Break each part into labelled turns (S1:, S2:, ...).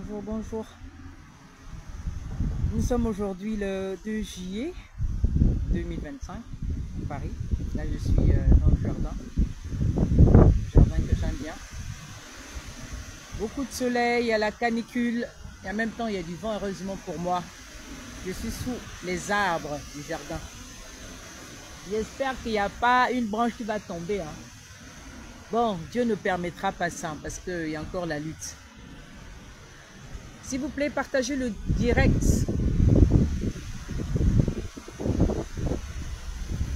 S1: Bonjour, bonjour. Nous sommes aujourd'hui le 2 juillet 2025 à Paris. Là, je suis dans le jardin que j'aime bien. Beaucoup de soleil, il y a la canicule et en même temps, il y a du vent, heureusement pour moi. Je suis sous les arbres du jardin. J'espère qu'il n'y a pas une branche qui va tomber. Bon, Dieu ne permettra pas ça parce qu'il y a encore la lutte. S'il vous plaît, partagez le direct.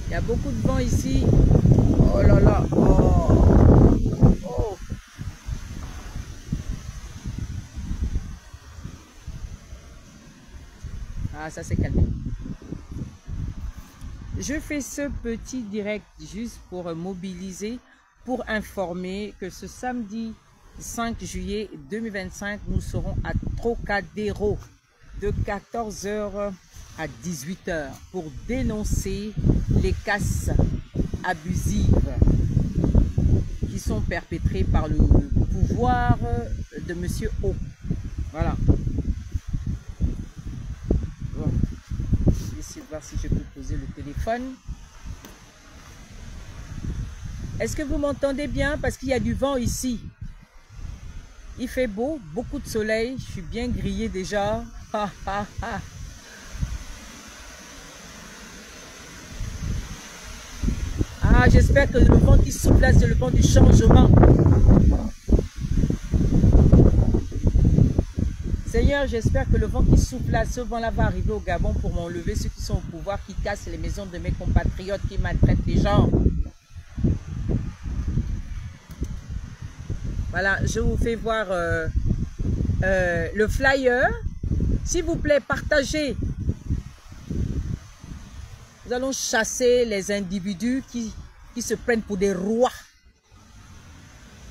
S1: Il y a beaucoup de vent ici. Oh là là. Oh. Oh. Ah, ça s'est calmé. Je fais ce petit direct juste pour mobiliser, pour informer que ce samedi 5 juillet 2025, nous serons à Trocadéro de 14 h à 18 h pour dénoncer les casses abusives qui sont perpétrées par le pouvoir de Monsieur O. Voilà. Bon. Je vais essayer de voir si je peux poser le téléphone. Est-ce que vous m'entendez bien? Parce qu'il y a du vent ici. Il fait beau, beaucoup de soleil. Je suis bien grillé déjà. Ah, j'espère que le vent qui souffle là, c'est le vent du changement. Seigneur, j'espère que le vent qui souffle là, ce vent-là va arriver au Gabon pour m'enlever ceux qui sont au pouvoir, qui cassent les maisons de mes compatriotes, qui maltraitent les gens. Voilà, je vous fais voir le flyer. S'il vous plaît, partagez. Nous allons chasser les individus qui se prennent pour des rois.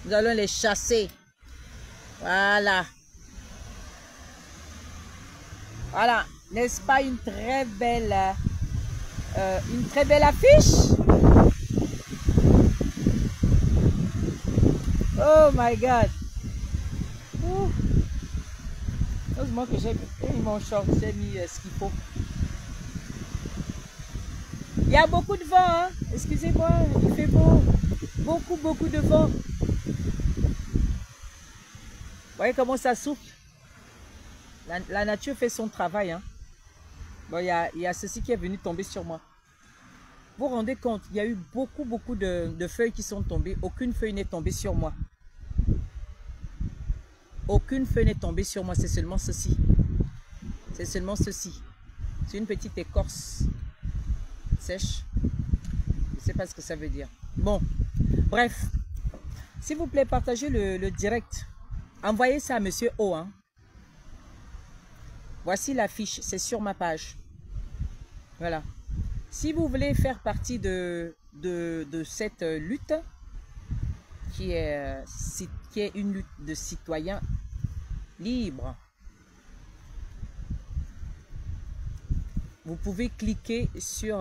S1: Nous allons les chasser. Voilà. Voilà. N'est-ce pas une très belle affiche? Oh my God. Ouh. Heureusement que j'ai mis mon short, j'ai mis ce qu'il faut. Il y a beaucoup de vent, hein? Excusez-moi, il fait beau. Beaucoup de vent. Vous voyez comment ça souffle? La nature fait son travail, hein? Bon, il y a ceci qui est venu tomber sur moi. Vous vous rendez compte, il y a eu beaucoup de feuilles qui sont tombées. Aucune feuille n'est tombée sur moi. Aucune feuille n'est tombée sur moi, c'est seulement ceci. C'est seulement ceci. C'est une petite écorce sèche. Je ne sais pas ce que ça veut dire. Bon, bref. S'il vous plaît, partagez le direct. Envoyez ça à Monsieur O. Hein. Voici l'affiche, c'est sur ma page. Voilà. Si vous voulez faire partie de cette lutte, qui est une lutte de citoyens libres, vous pouvez cliquer sur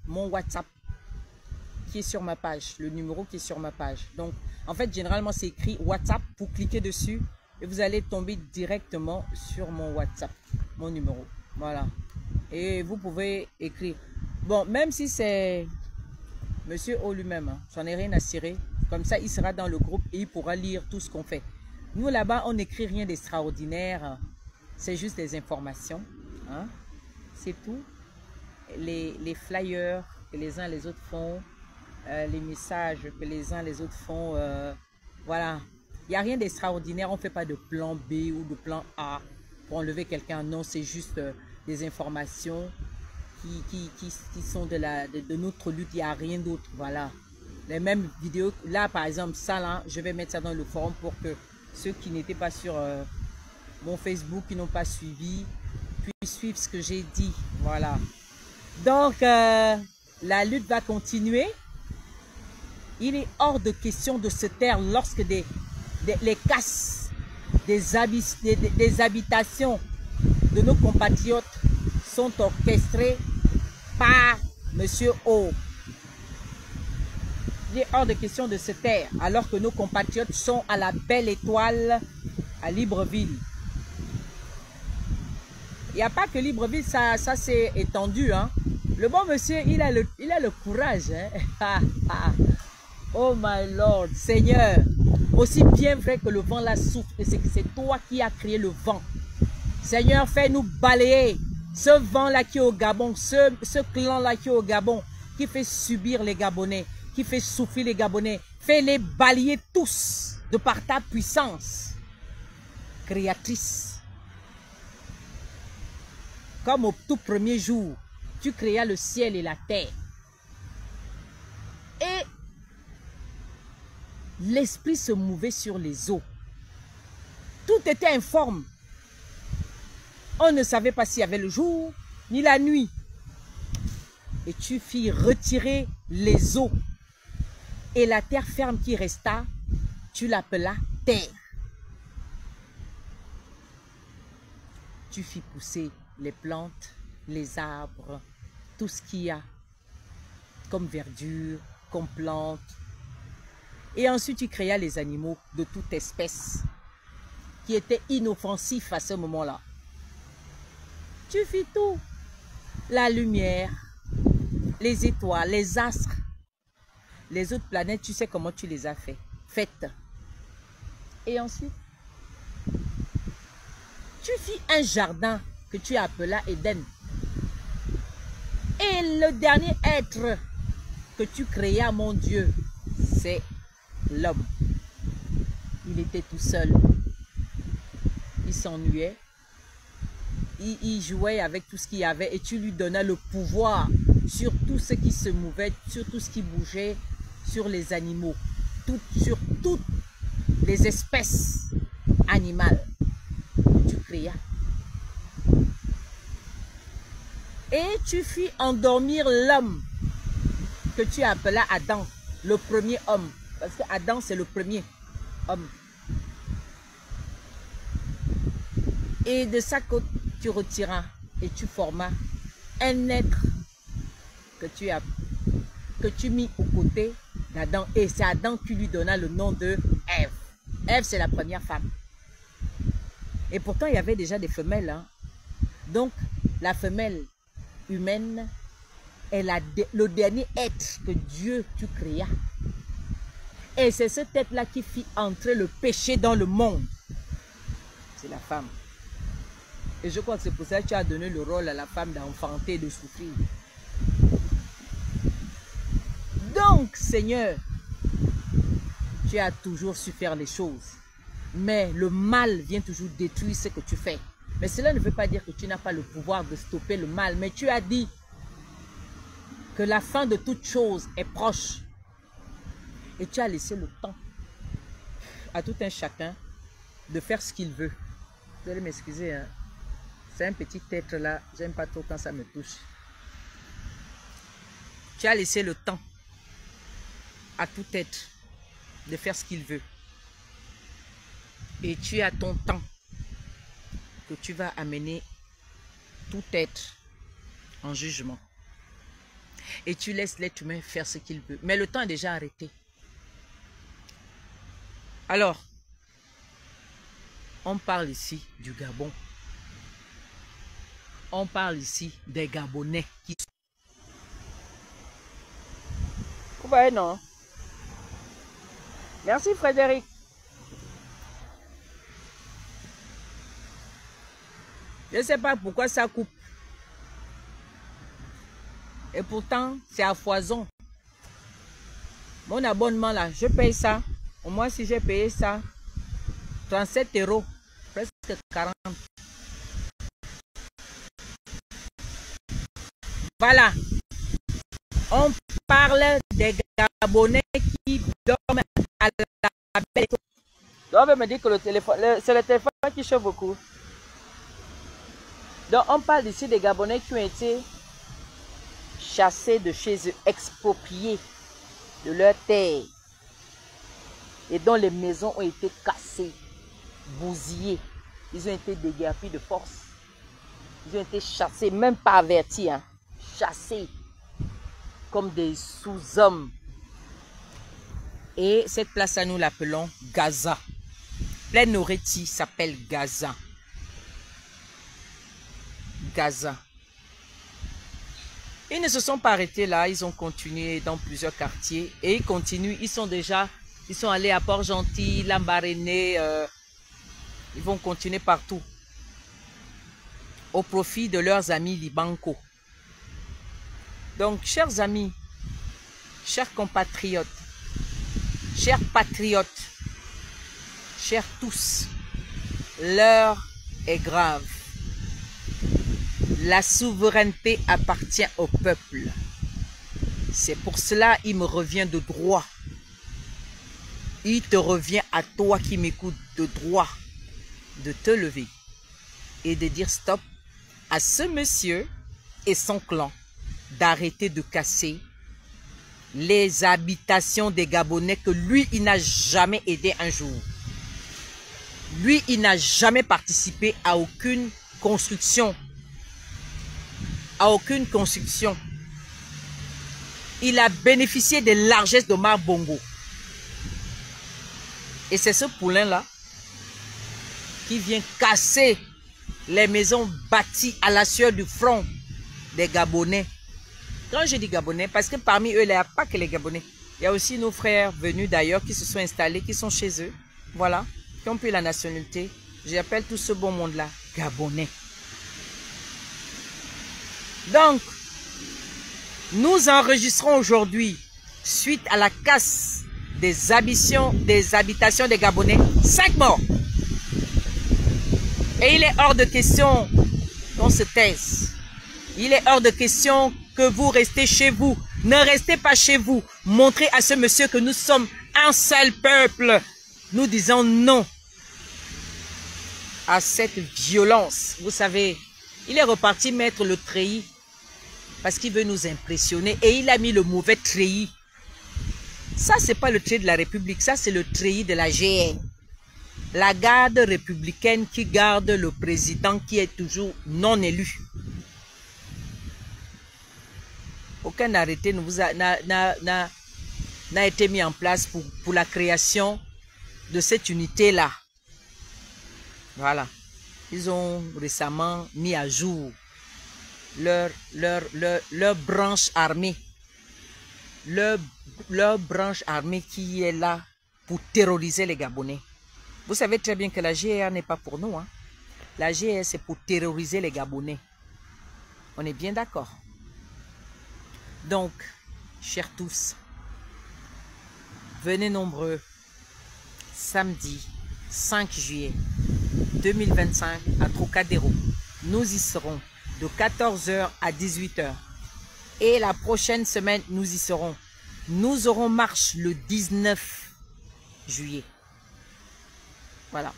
S1: mon WhatsApp qui est sur ma page, le numéro qui est sur ma page. Donc, en fait, généralement, c'est écrit WhatsApp. Vous cliquez dessus et vous allez tomber directement sur mon WhatsApp, mon numéro. Voilà. Et vous pouvez écrire. Bon, même si c'est Monsieur O lui-même, hein, j'en ai rien à cirer. Comme ça, il sera dans le groupe et il pourra lire tout ce qu'on fait. Nous, là-bas, on n'écrit rien d'extraordinaire. C'est juste des informations. Hein. C'est tout. Les flyers que les uns les autres font, les messages que les uns les autres font, voilà. Il n'y a rien d'extraordinaire. On ne fait pas de plan B ou de plan A pour enlever quelqu'un. Non, c'est juste des informations qui sont de notre lutte. Il n'y a rien d'autre. Voilà. Les mêmes vidéos. Là, par exemple, ça, là, je vais mettre ça dans le forum pour que ceux qui n'étaient pas sur mon Facebook, qui n'ont pas suivi, puissent suivre ce que j'ai dit. Voilà. Donc, la lutte va continuer. Il est hors de question de se taire lorsque les casses des habitations de nos compatriotes sont orchestrées par Monsieur O. Il est hors de question de se taire alors que nos compatriotes sont à la Belle Étoile à Libreville. Il n'y a pas que Libreville, ça s'est étendu. Hein. Le bon monsieur, il a le courage. Hein. Oh my Lord, Seigneur, aussi bien vrai que le vent la souffle, et c'est que c'est toi qui as créé le vent. Seigneur, fais-nous balayer ce vent-là qui est au Gabon, ce clan-là qui est au Gabon, qui fait subir les Gabonais, qui fait souffrir les Gabonais. Fais-les balayer tous de par ta puissance créatrice. Comme au tout premier jour, tu créas le ciel et la terre. Et l'esprit se mouvait sur les eaux. Tout était informe. On ne savait pas s'il y avait le jour ni la nuit. Et tu fis retirer les eaux. Et la terre ferme qui resta, tu l'appela terre. Tu fis pousser les plantes, les arbres, tout ce qu'il y a comme verdure, comme plante. Et ensuite, tu créas les animaux de toute espèce qui étaient inoffensifs à ce moment-là. Tu fis tout. La lumière, les étoiles, les astres, les autres planètes, tu sais comment tu les as faites. Et ensuite, tu fis un jardin que tu appela Éden. Et le dernier être que tu créas, mon Dieu, c'est l'homme. Il était tout seul. Il s'ennuyait. Il jouait avec tout ce qu'il y avait et tu lui donnais le pouvoir sur tout ce qui se mouvait, sur tout ce qui bougeait, sur les animaux, sur toutes les espèces animales que tu créas. Et tu fis endormir l'homme que tu appelais Adam, le premier homme. Parce que Adam, c'est le premier homme. Et de sa côte, tu retiras et tu formas un être que tu mis aux côtés d'Adam. Et c'est Adam qui lui donna le nom de Ève. Ève, c'est la première femme. Et pourtant, il y avait déjà des femelles. Hein. Donc, la femelle humaine est le dernier être que Dieu tu créa. Et c'est cet être-là qui fit entrer le péché dans le monde. C'est la femme. Et je crois que c'est pour ça que tu as donné le rôle à la femme d'enfanter et de souffrir. Donc, Seigneur, tu as toujours su faire les choses. Mais le mal vient toujours détruire ce que tu fais. Mais cela ne veut pas dire que tu n'as pas le pouvoir de stopper le mal. Mais tu as dit que la fin de toute chose est proche. Et tu as laissé le temps à tout un chacun de faire ce qu'il veut. Vous allez m'excuser, hein. C'est un petit être là, j'aime pas trop quand ça me touche. Tu as laissé le temps à tout être de faire ce qu'il veut. Et tu as ton temps que tu vas amener tout être en jugement. Et tu laisses l'être humain faire ce qu'il veut. Mais le temps est déjà arrêté. Alors, on parle ici du Gabon. On parle ici des Gabonais qui... Vous voyez, non? Merci Frédéric. Je ne sais pas pourquoi ça coupe. Et pourtant, c'est à foison. Mon abonnement là, je paye ça. Au moins si j'ai payé ça, 37 €, presque 40. Voilà. On parle des Gabonais qui dorment à la belle. On veut me dire que le téléphone, c'est le téléphone qui chauffe beaucoup. Donc on parle ici des Gabonais qui ont été chassés de chez eux, expropriés de leur terre et dont les maisons ont été cassées, bousillées. Ils ont été déguerpis de force. Ils ont été chassés, même pas avertis, hein, chassés comme des sous-hommes. Et cette place-là, nous l'appelons Gaza. Plaine Noretti s'appelle Gaza. Gaza. Ils ne se sont pas arrêtés là, ils ont continué dans plusieurs quartiers et ils continuent, ils sont allés à Port-Gentil, Lambaréné, ils vont continuer partout au profit de leurs amis Libanco. Donc, chers amis, chers compatriotes, chers patriotes, chers tous, l'heure est grave. La souveraineté appartient au peuple. C'est pour cela qu'il me revient de droit. Il te revient à toi qui m'écoutes de droit de te lever et de dire stop à ce monsieur et son clan d'arrêter de casser les habitations des Gabonais que lui, il n'a jamais aidé un jour. Lui, il n'a jamais participé à aucune construction. À aucune construction. Il a bénéficié des largesses d'Omar Bongo. Et c'est ce poulain-là qui vient casser les maisons bâties à la sueur du front des Gabonais. Quand je dis Gabonais, parce que parmi eux, il n'y a pas que les Gabonais. Il y a aussi nos frères venus d'ailleurs qui se sont installés, qui sont chez eux. Voilà, qui ont pris la nationalité. J'appelle tout ce bon monde-là Gabonais. Donc, nous enregistrons aujourd'hui, suite à la casse des habitations des Gabonais, 5 morts. Et il est hors de question qu'on se taise. Il est hors de question que vous restez chez vous. Ne restez pas chez vous. Montrez à ce monsieur que nous sommes un seul peuple. Nous disons non à cette violence. Vous savez, il est reparti mettre le treillis parce qu'il veut nous impressionner et il a mis le mauvais treillis. Ça, c'est pas le treillis de la République, ça, c'est le treillis de la GN. La garde républicaine qui garde le président qui est toujours non élu. Aucun arrêté n'a été mis en place pour la création de cette unité-là. Voilà. Ils ont récemment mis à jour leur branche armée. Leur branche armée qui est là pour terroriser les Gabonais. Vous savez très bien que la GR n'est pas pour nous. Hein. La GR, c'est pour terroriser les Gabonais. On est bien d'accord. Donc, chers tous, venez nombreux, samedi 5 juillet 2025 à Trocadéro. Nous y serons de 14 h à 18 h. Et la prochaine semaine, nous y serons. Nous aurons marche le 19 juillet. Voilà.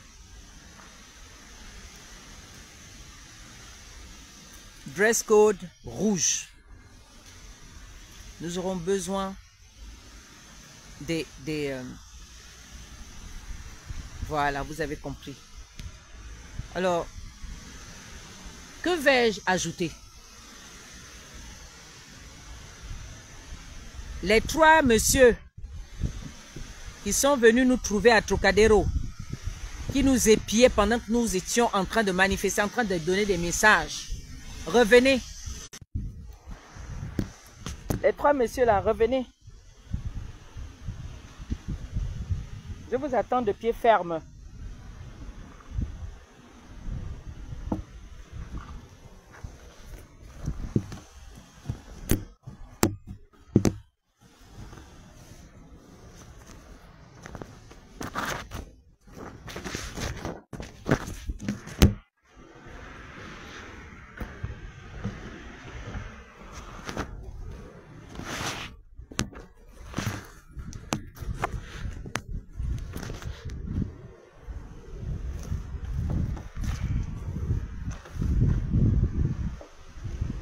S1: Dress code rouge. Nous aurons besoin voilà, vous avez compris. Alors, que vais-je ajouter? Les 3 messieurs qui sont venus nous trouver à Trocadéro, qui nous épiaient pendant que nous étions en train de manifester, en train de donner des messages. Revenez. Les 3 messieurs là, revenez. Je vous attends de pied ferme.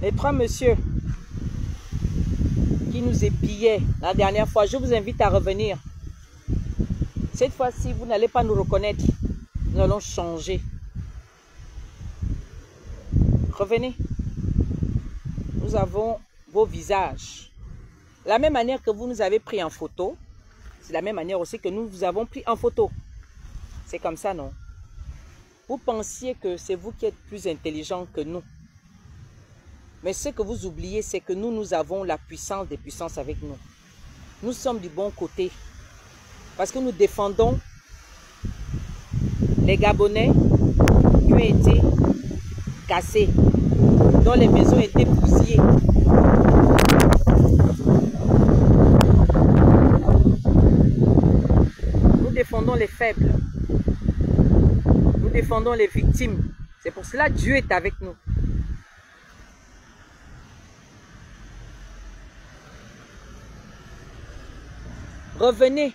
S1: Les 3 messieurs qui nous épillaient la dernière fois, je vous invite à revenir. Cette fois-ci, vous n'allez pas nous reconnaître. Nous allons changer. Revenez. Nous avons vos visages. La même manière que vous nous avez pris en photo, c'est la même manière aussi que nous vous avons pris en photo. C'est comme ça, non? Vous pensiez que c'est vous qui êtes plus intelligent que nous. Mais ce que vous oubliez, c'est que nous avons la puissance des puissances avec nous. Nous sommes du bon côté. Parce que nous défendons les Gabonais qui ont été cassés, dont les maisons ont été bousillées. Nous défendons les faibles. Nous défendons les victimes. C'est pour cela que Dieu est avec nous. Revenez.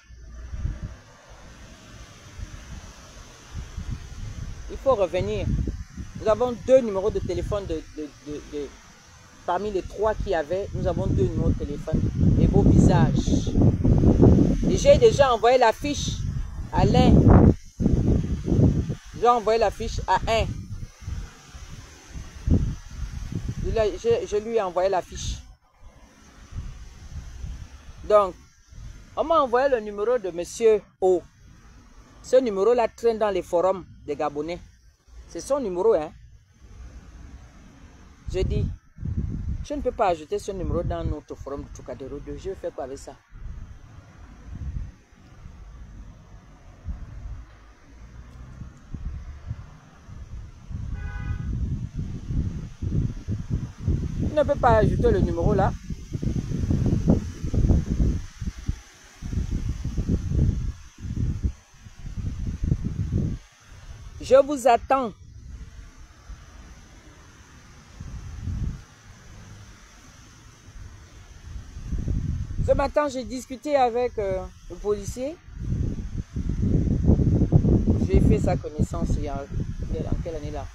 S1: Il faut revenir. Nous avons 2 numéros de téléphone parmi les 3 qu'il y avait. Nous avons 2 numéros de téléphone et vos visages. Et j'ai déjà envoyé la fiche à l'un. J'ai envoyé la fiche à un. Je lui ai envoyé la fiche. Donc, on m'a envoyé le numéro de Monsieur O. Ce numéro-là traîne dans les forums des Gabonais. C'est son numéro, hein. Je dis, je ne peux pas ajouter ce numéro dans notre forum de Trocadéro 2. Je fais quoi avec ça? Je ne peux pas ajouter le numéro là. Je vous attends. Ce matin, j'ai discuté avec le policier. J'ai fait sa connaissance il y a en quelle année là?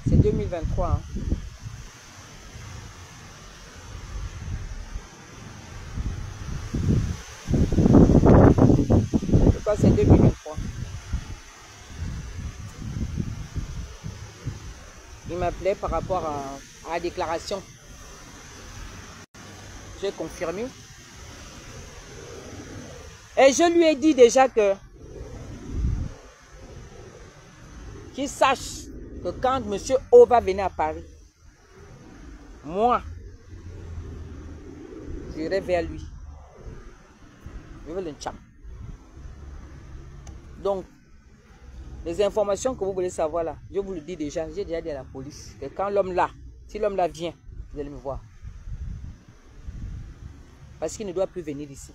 S1: C'est 2023. Hein. Je crois que c'est 2023. Il m'appelait par rapport à la déclaration. J'ai confirmé. Et je lui ai dit déjà que qu'il sache que quand M. O va venir à Paris, moi, j'irai vers lui. Je veux le tcham. Donc, les informations que vous voulez savoir là, je vous le dis déjà, j'ai déjà dit à la police que quand l'homme là, si l'homme là vient, vous allez me voir. Parce qu'il ne doit plus venir ici.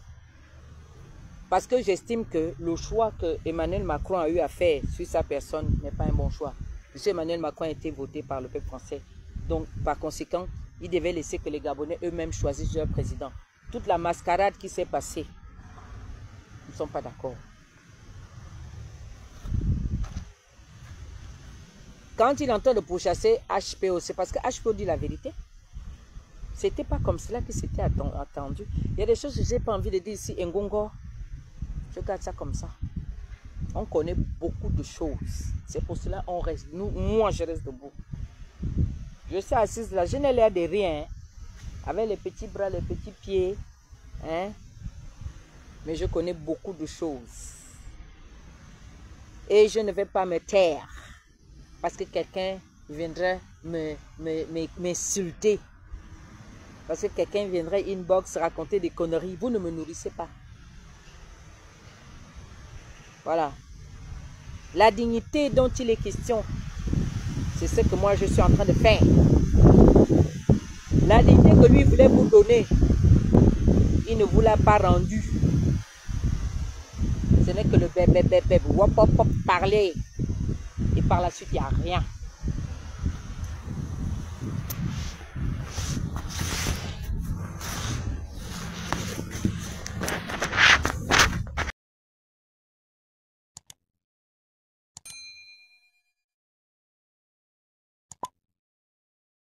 S1: Parce que j'estime que le choix que Emmanuel Macron a eu à faire sur sa personne n'est pas un bon choix. M. Emmanuel Macron a été voté par le peuple français. Donc, par conséquent, il devait laisser que les Gabonais eux-mêmes choisissent leur président. Toute la mascarade qui s'est passée, nous ne sommes pas d'accord. Quand il est en train de pourchasser HPO, c'est parce que HPO dit la vérité. C'était pas comme cela que c'était attendu. Il y a des choses que je n'ai pas envie de dire ici. Ngongo, je garde ça comme ça. On connaît beaucoup de choses. C'est pour cela qu'on reste. Moi, je reste debout. Je suis assise là. Je n'ai l'air de rien. Hein, avec les petits bras, les petits pieds. Hein, mais je connais beaucoup de choses. Et je ne vais pas me taire. Parce que quelqu'un viendrait m'insulter. Parce que quelqu'un viendrait inbox raconter des conneries. Vous ne me nourrissez pas. Voilà. La dignité dont il est question, c'est ce que moi je suis en train de faire. La dignité que lui voulait vous donner, il ne vous l'a pas rendue. Ce n'est que le bébé, wop, wop, wop, parler. Et par la suite, il n'y a rien.